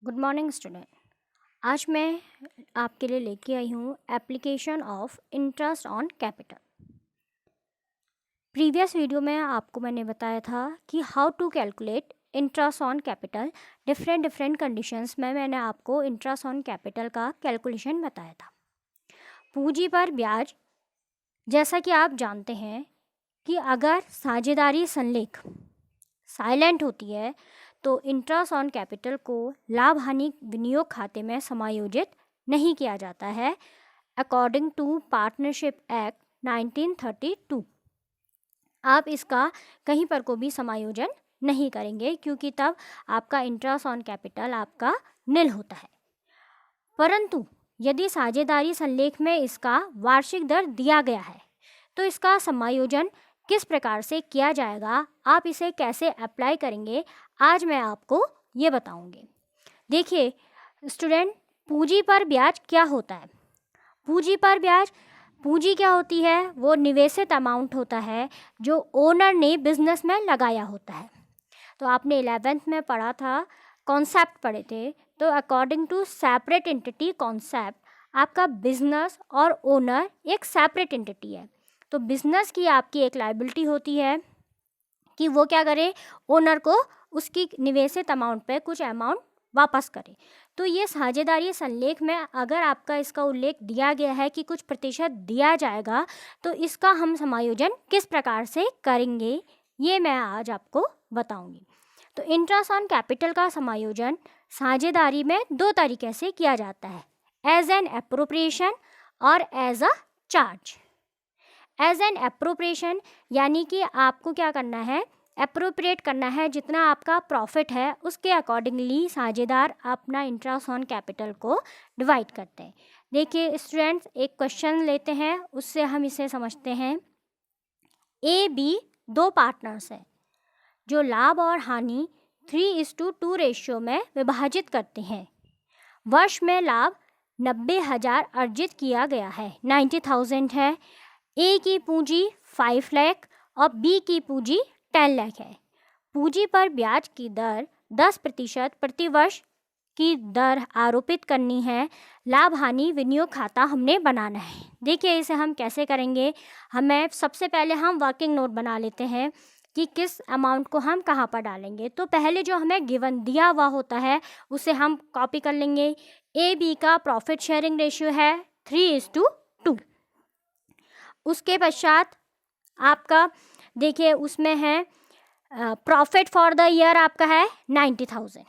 Good morning student. आज मैं आपके लिए लेके आई हूँ application of interest on capital. Previous video में आपको मैंने बताया था कि how to calculate interest on capital. Different conditions में मैंने आपको इंटरेस्ट ऑन कैपिटल का कैलकुलेशन बताया था। पूंजी पर ब्याज, जैसा कि आप जानते हैं कि अगर साझेदारी संलेख साइलेंट होती है तो इंटरेस्ट ऑन कैपिटल को लाभ हानि विनियोग खाते में समायोजित नहीं किया जाता है अकॉर्डिंग टू पार्टनरशिप एक्ट 1932। आप इसका कहीं पर को भी समायोजन नहीं करेंगे क्योंकि तब आपका इंटरेस्ट ऑन कैपिटल आपका निल होता है। परंतु यदि साझेदारी संलेख में इसका वार्षिक दर दिया गया है तो इसका समायोजन किस प्रकार से किया जाएगा, आप इसे कैसे अप्लाई करेंगे, आज मैं आपको ये बताऊंगी। देखिए स्टूडेंट, पूंजी पर ब्याज क्या होता है? पूंजी पर ब्याज, पूंजी क्या होती है? वो निवेशित अमाउंट होता है जो ओनर ने बिजनेस में लगाया होता है। तो आपने 11th में पढ़ा था, कॉन्सेप्ट पढ़े थे। तो according to separate entity concept, आपका बिजनेस और ओनर एक सेपरेट एंटिटी है। तो बिजनेस की आपकी एक लायबिलिटी होती है कि वो क्या करे, ओनर को उसकी निवेशित अमाउंट पे कुछ अमाउंट वापस करे। तो ये साझेदारी संलेख में अगर आपका इसका उल्लेख दिया गया है कि कुछ प्रतिशत दिया जाएगा तो इसका हम समायोजन किस प्रकार से करेंगे ये मैं आज आपको बताऊंगी। तो इंटरेस्ट ऑन कैपिटल का समायोजन साझेदारी में दो तरीके से किया जाता है, एज एन एप्रोप्रिएशन और as a charge. As an appropriation यानी कि आपको क्या करना है, एप्रोप्रिएट करना है, जितना आपका प्रॉफिट है उसके अकॉर्डिंगली साझेदार अपना इंटरेस्ट ऑन कैपिटल को डिवाइड करते हैं। देखिए स्टूडेंट्स, एक क्वेश्चन लेते हैं, उससे हम इसे समझते हैं। ए बी दो पार्टनर्स हैं जो लाभ और हानि 3:2 रेशियो में विभाजित करते हैं। वर्ष में लाभ 90,000 अर्जित किया गया है, 90,000 है। ए की पूंजी 5 लाख और बी की पूंजी 10 लाख है। पूंजी पर ब्याज की दर 10% प्रतिवर्ष की दर आरोपित करनी है। लाभ हानि विनियोग खाता हमने बनाना है। देखिए इसे हम कैसे करेंगे, हमें सबसे पहले हम वर्किंग नोट बना लेते हैं कि किस अमाउंट को हम कहाँ पर डालेंगे। तो पहले जो हमें गिवन दिया हुआ होता है उसे हम कॉपी कर लेंगे। ए बी का प्रॉफिट शेयरिंग रेशियो है 3:2। उसके पश्चात आपका देखिए उसमें है प्रॉफिट फॉर द ईयर आपका है 90,000।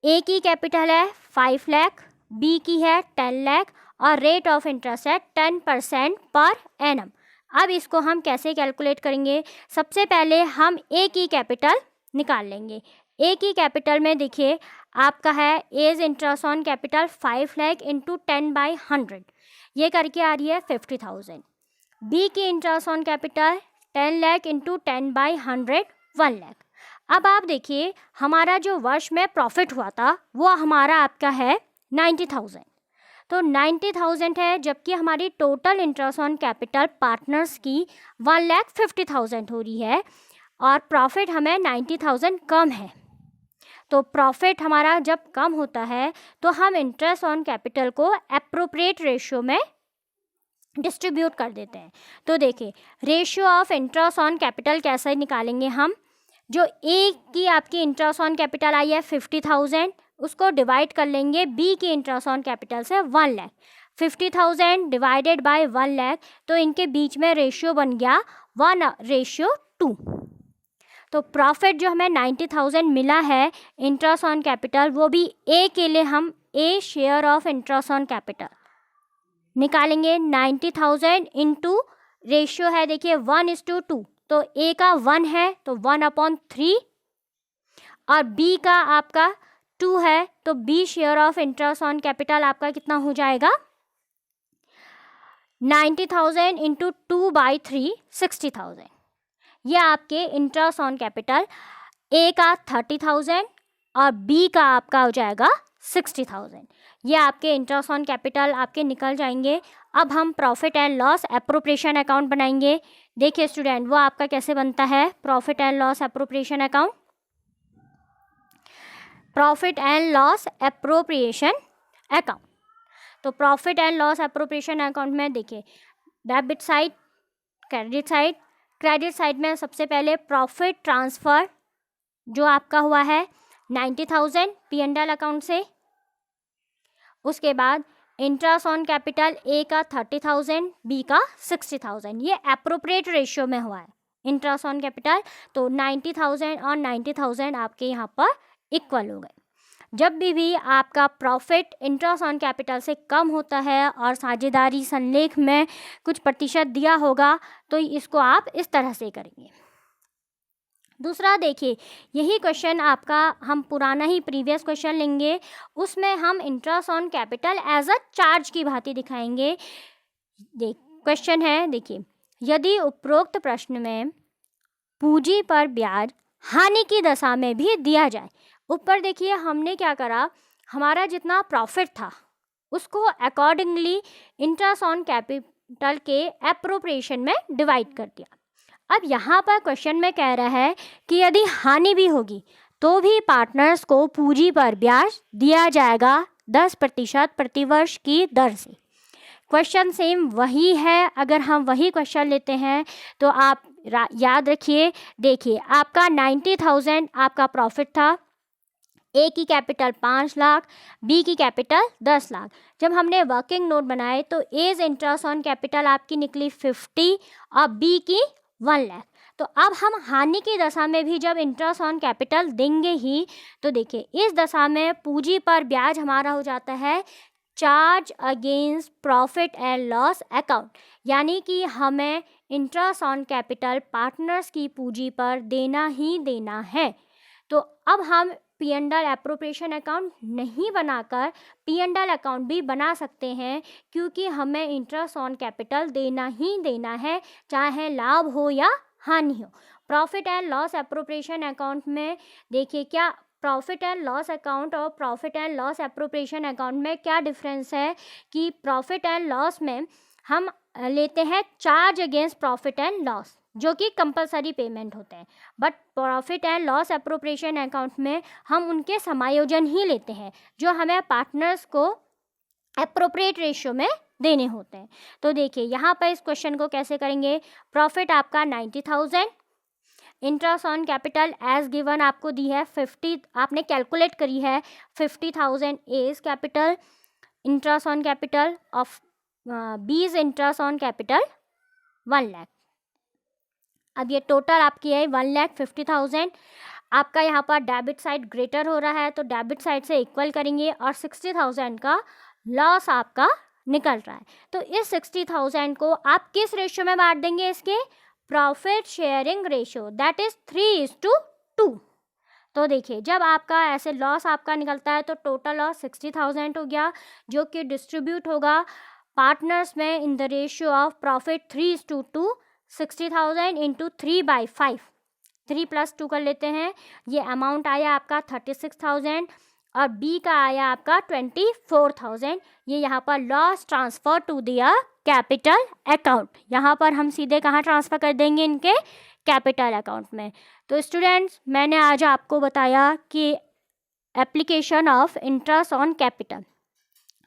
ए की कैपिटल है 5 लाख, बी की है 10 लाख और रेट ऑफ इंटरेस्ट है 10% पर एनम। अब इसको हम कैसे कैलकुलेट करेंगे, सबसे पहले हम ए की कैपिटल निकाल लेंगे। ए की कैपिटल में देखिए आपका है as interest on capital 5 lakh into 10/100, ये करके आ रही है 50,000। बी की interest on capital 10 lakh into 10/100 1 lakh. अब आप देखिए हमारा जो वर्ष में प्रॉफिट हुआ था वो हमारा आपका है 90,000। तो 90,000 है, जबकि हमारी total interest on capital partners की 1,50,000 हो रही है और प्रॉफिट हमें 90,000 कम है। तो प्रॉफिट हमारा जब कम होता है तो हम इंटरेस्ट ऑन कैपिटल को एप्रोप्रिएट रेशियो में डिस्ट्रीब्यूट कर देते हैं। तो देखिए ratio of interest on capital कैसे निकालेंगे हम, जो ए की आपकी इंटरेस्ट ऑन कैपिटल आई है 50,000, उसको डिवाइड कर लेंगे बी की इंटरेस्ट ऑन कैपिटल से 1 लाख। 50,000 डिवाइडेड बाय 1 लाख, तो इनके बीच में रेशियो बन गया 1:2। तो प्रॉफिट जो हमें 90,000 मिला है इंटरेस्ट ऑन कैपिटल, वो भी ए के लिए हम A share of interest on capital निकालेंगे। 90,000 इंटू रेशियो है देखिए 1:2, तो ए का 1 है तो 1/3 और बी का आपका 2 है, तो B share of interest on capital आपका कितना हो जाएगा, 90,000 इंटू 2/3 60,000। ये आपके इंटरेस्ट ऑन कैपिटल ए का 30,000 और बी का आपका हो जाएगा 60,000। ये आपके इंटरेस्ट ऑन कैपिटल आपके निकल जाएंगे। अब हम profit and loss appropriation account बनाएंगे। देखिए स्टूडेंट, वो आपका कैसे बनता है profit and loss appropriation account. Profit and loss appropriation account. तो profit and loss appropriation account में देखिए debit side, credit side. Credit side में सबसे पहले प्रॉफिट ट्रांसफ़र जो आपका हुआ है 90,000 P&L अकाउंट से। उसके बाद इंटरेस्ट ऑन कैपिटल ए का 30,000, बी का 60,000। ये एप्रोप्रिएट रेशियो में हुआ है इंटरेस्ट ऑन कैपिटल। तो 90,000 और 90,000 आपके यहाँ पर इक्वल हो गए। जब भी आपका प्रॉफिट इंटरेस्ट ऑन कैपिटल से कम होता है और साझेदारी संलेख में कुछ प्रतिशत दिया होगा तो इसको आप इस तरह से करेंगे। दूसरा देखिए, यही क्वेश्चन आपका हम पुराना ही प्रीवियस क्वेश्चन लेंगे, उसमें हम interest on capital as a charge की भांति दिखाएंगे। क्वेश्चन है देखिए, यदि उपरोक्त प्रश्न में पूंजी पर ब्याज हानि की दशा में भी दिया जाए। ऊपर देखिए हमने क्या करा, हमारा जितना प्रॉफिट था उसको अकॉर्डिंगली इंटरेस्ट ऑन कैपिटल के एप्रोप्रिएशन में डिवाइड कर दिया। अब यहाँ पर क्वेश्चन में कह रहा है कि यदि हानि भी होगी तो भी पार्टनर्स को पूंजी पर ब्याज दिया जाएगा 10% प्रतिवर्ष की दर से। क्वेश्चन सेम वही है। अगर हम वही क्वेश्चन लेते हैं तो आप याद रखिए, देखिए आपका 90,000 आपका प्रॉफिट था, ए की कैपिटल 5 लाख, बी की कैपिटल 10 लाख। जब हमने वर्किंग नोट बनाए तो एज इंटरेस्ट ऑन कैपिटल आपकी निकली 50 और बी की 1 लाख। तो अब हम हानि की दशा में भी जब इंटरेस्ट ऑन कैपिटल देंगे ही, तो देखिए इस दशा में पूंजी पर ब्याज हमारा हो जाता है charge against profit and loss account, यानी कि हमें इंटरेस्ट ऑन कैपिटल पार्टनर्स की पूंजी पर देना ही देना है। तो अब हम P&L एप्रोप्रिएशन अकाउंट नहीं बनाकर P&L अकाउंट भी बना सकते हैं, क्योंकि हमें इंटरेस्ट ऑन कैपिटल देना ही देना है, चाहे लाभ हो या हानि हो। Profit and loss appropriation account में देखिए क्या प्रॉफिट एंड लॉस अकाउंट और profit and loss appropriation account में क्या डिफरेंस है कि प्रॉफिट एंड लॉस में हम लेते हैं charge against profit and loss जो कि कंपलसरी पेमेंट होते हैं, but profit and loss appropriation account में हम उनके समायोजन ही लेते हैं जो हमें पार्टनर्स को एप्रोप्रिएट रेशियो में देने होते हैं। तो देखिए यहाँ पर इस क्वेश्चन को कैसे करेंगे। प्रॉफिट आपका 90,000, interest on capital as given आपको दी है 50, आपने कैलकुलेट करी है 50,000 as capital, interest on capital of B's interest on capital 1 lakh. अब ये टोटल आपकी है 1,50,000। आपका यहाँ पर डेबिट साइड ग्रेटर हो रहा है तो डेबिट साइड से इक्वल करेंगे और 60,000 का लॉस आपका निकल रहा है। तो इस 60,000 को आप किस रेशियो में बांट देंगे, इसके profit sharing ratio, that is 3:2। तो देखिए जब आपका ऐसे लॉस आपका निकलता है तो टोटल लॉस 60,000 हो गया, जो कि डिस्ट्रीब्यूट होगा पार्टनर्स में in the ratio of profit 3:2। 60,000 into 3/5, 3 + 2 कर लेते हैं, ये अमाउंट आया आपका 36,000 और बी का आया आपका 24,000। ये यहाँ पर लॉस ट्रांसफ़र टू दिया कैपिटल अकाउंट, यहाँ पर हम सीधे कहाँ ट्रांसफ़र कर देंगे, इनके कैपिटल अकाउंट में। तो स्टूडेंट्स मैंने आज आपको बताया कि application of interest on capital.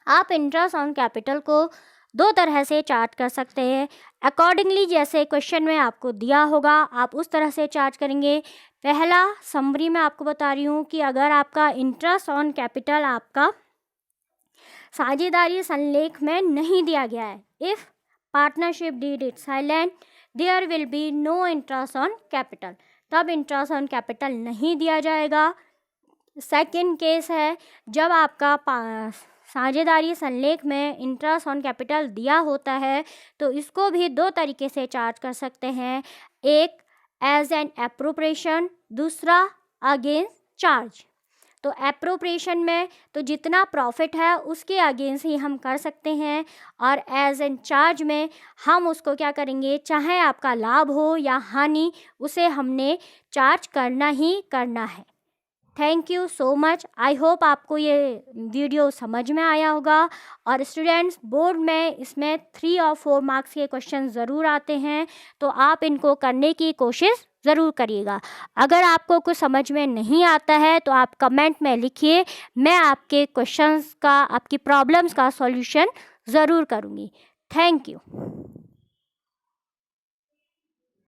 आप इंटरेस्ट ऑन कैपिटल को 2 तरह से चार्ज कर सकते हैं, अकॉर्डिंगली जैसे क्वेश्चन में आपको दिया होगा आप उस तरह से चार्ज करेंगे। पहला समरी में आपको बता रही हूँ कि अगर आपका इंटरेस्ट ऑन कैपिटल आपका साझेदारी संलेख में नहीं दिया गया है, if partnership deed it silent there will be no interest on capital, तब इंटरेस्ट ऑन कैपिटल नहीं दिया जाएगा। सेकंड केस है जब आपका साझेदारी संलेख में इंटरेस्ट ऑन कैपिटल दिया होता है तो इसको भी 2 तरीके से चार्ज कर सकते हैं, एक एज एन एप्रोप्रिएशन, दूसरा अगेंस्ट चार्ज। तो एप्रोप्रिएशन में तो जितना प्रॉफिट है उसके अगेंस्ट ही हम कर सकते हैं, और एज एन चार्ज में हम उसको क्या करेंगे, चाहे आपका लाभ हो या हानि, उसे हमने चार्ज करना ही करना है। Thank you so much. I hope आपको ये वीडियो समझ में आया होगा। और स्टूडेंट्स बोर्ड में इसमें 3 और 4 मार्क्स के क्वेश्चन ज़रूर आते हैं, तो आप इनको करने की कोशिश ज़रूर करिएगा। अगर आपको कुछ समझ में नहीं आता है तो आप कमेंट में लिखिए, मैं आपके क्वेश्चंस का, आपकी प्रॉब्लम्स का सॉल्यूशन ज़रूर करूँगी। Thank you.